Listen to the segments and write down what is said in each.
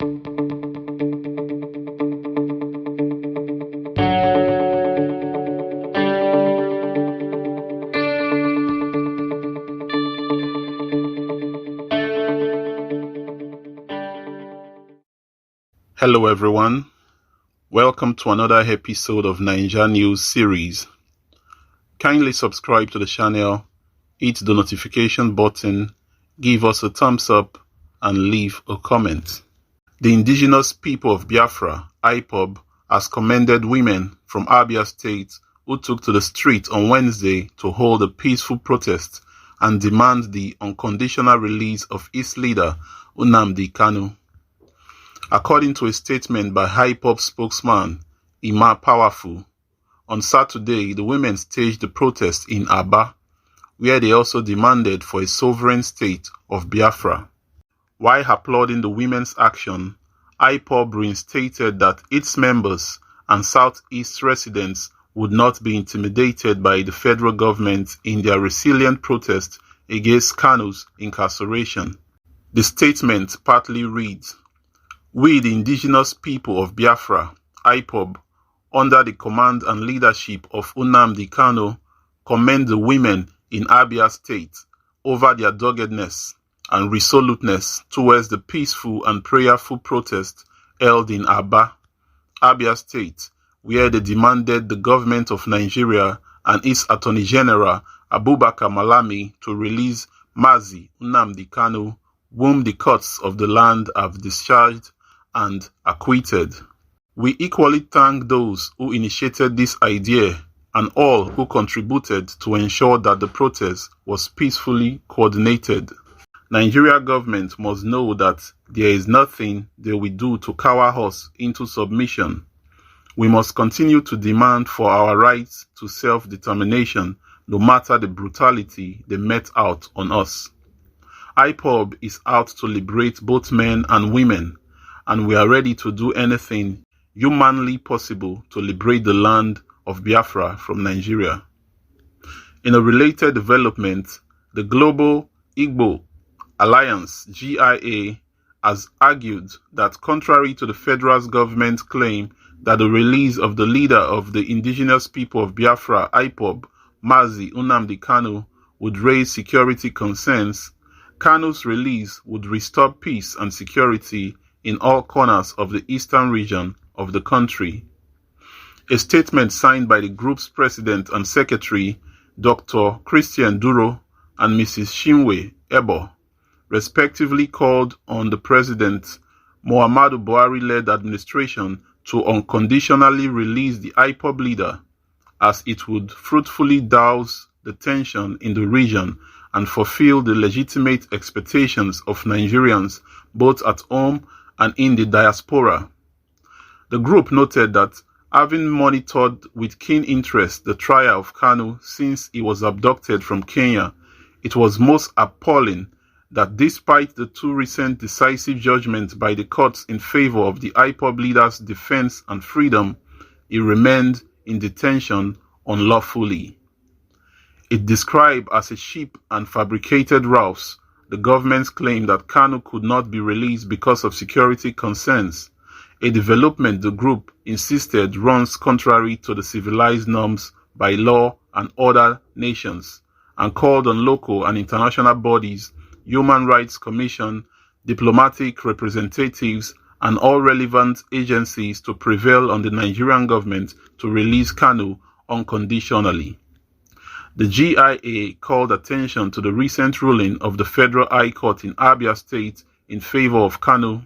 Hello everyone, welcome to another episode of Naija News series. Kindly subscribe to the channel, hit the notification button, give us a thumbs up and leave a comment. The indigenous people of Biafra, IPOB, has commended women from Abia State who took to the street on Wednesday to hold a peaceful protest and demand the unconditional release of its leader, Nnamdi Kanu. According to a statement by IPOB spokesman Ima Powerful, on Saturday the women staged the protest in Abia, where they also demanded for a sovereign state of Biafra. While applauding the women's action, IPOB reinstated that its members and Southeast residents would not be intimidated by the federal government in their resilient protest against Kanu's incarceration. The statement partly reads, "We, the indigenous people of Biafra, IPOB, under the command and leadership of Nnamdi Kanu, commend the women in Abia State over their doggedness and resoluteness towards the peaceful and prayerful protest held in Abia State, where they demanded the government of Nigeria and its Attorney General Abubakar Malami to release Mazi Nnamdi Kanu, whom the courts of the land have discharged and acquitted. We equally thank those who initiated this idea and all who contributed to ensure that the protest was peacefully coordinated. Nigeria government must know that there is nothing they will do to cower us into submission. We must continue to demand for our rights to self-determination, no matter the brutality they met out on us. IPOB is out to liberate both men and women, and we are ready to do anything humanly possible to liberate the land of Biafra from Nigeria." In a related development, the Global Igbo Alliance (GIA) has argued that contrary to the federal government's claim that the release of the leader of the indigenous people of Biafra, IPOB, Mazi Nnamdi Kanu, would raise security concerns, Kanu's release would restore peace and security in all corners of the eastern region of the country. A statement signed by the group's president and secretary, Dr. Christian Duro and Mrs. Chinwe Ebo, respectively called on the President Muhammadu Buhari-led administration to unconditionally release the IPOB leader, as it would fruitfully douse the tension in the region and fulfill the legitimate expectations of Nigerians both at home and in the diaspora. The group noted that, having monitored with keen interest the trial of Kanu since he was abducted from Kenya, it was most appalling that despite the two recent decisive judgments by the courts in favor of the IPOB leader's defense and freedom, he remained in detention unlawfully. It described as a cheap and fabricated ruse the government's claim that Kanu could not be released because of security concerns, a development the group insisted runs contrary to the civilized norms by law and other nations, and called on local and international bodies, Human Rights Commission, diplomatic representatives, and all relevant agencies to prevail on the Nigerian government to release Kanu unconditionally. The GIA called attention to the recent ruling of the Federal High Court in Abia State in favor of Kanu,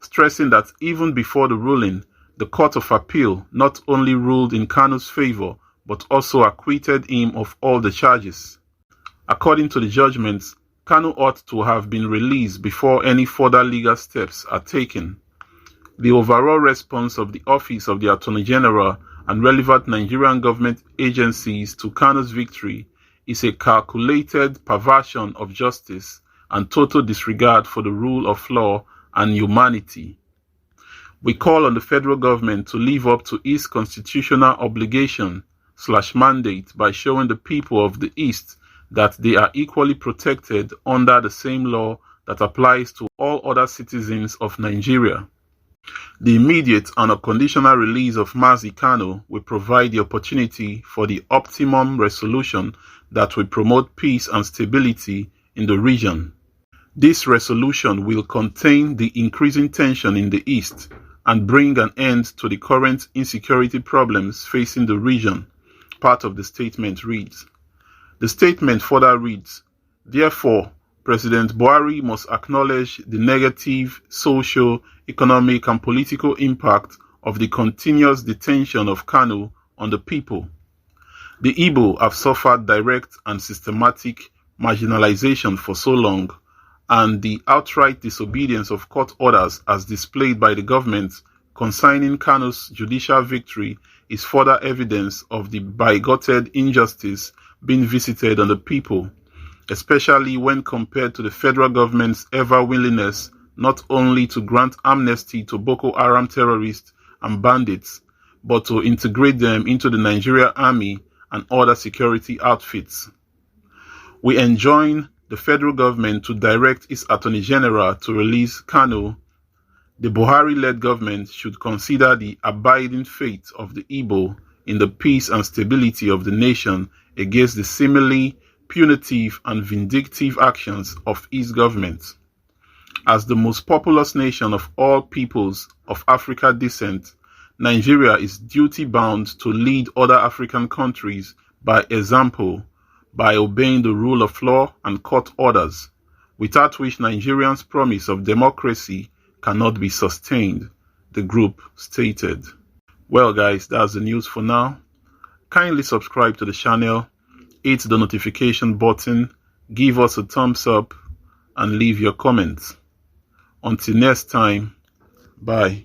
stressing that even before the ruling, the Court of Appeal not only ruled in Kanu's favor, but also acquitted him of all the charges. According to the judgments, Kanu ought to have been released before any further legal steps are taken. The overall response of the Office of the Attorney General and relevant Nigerian government agencies to Kanu's victory is a calculated perversion of justice and total disregard for the rule of law and humanity. We call on the federal government to live up to its constitutional obligation/mandate by showing the people of the East that they are equally protected under the same law that applies to all other citizens of Nigeria. The immediate and unconditional release of Mazi Kanu will provide the opportunity for the optimum resolution that will promote peace and stability in the region. This resolution will contain the increasing tension in the East and bring an end to the current insecurity problems facing the region, part of the statement reads. The statement further reads, therefore, President Buhari must acknowledge the negative social, economic and political impact of the continuous detention of Kanu on the people. The Igbo have suffered direct and systematic marginalization for so long, and the outright disobedience of court orders as displayed by the government concerning Kanu's judicial victory is further evidence of the bigoted injustice being visited on the people, especially when compared to the federal government's ever-willingness not only to grant amnesty to Boko Haram terrorists and bandits, but to integrate them into the Nigerian army and other security outfits. We enjoin the federal government to direct its Attorney General to release Kanu. The Buhari-led government should consider the abiding fate of the Igbo in the peace and stability of the nation against the seemingly punitive and vindictive actions of its government. As the most populous nation of all peoples of African descent, Nigeria is duty-bound to lead other African countries by example, by obeying the rule of law and court orders, without which Nigerians' promise of democracy cannot be sustained, the group stated. Well guys, that's the news for now. Kindly subscribe to the channel, hit the notification button, give us a thumbs up, and leave your comments. Until next time, bye.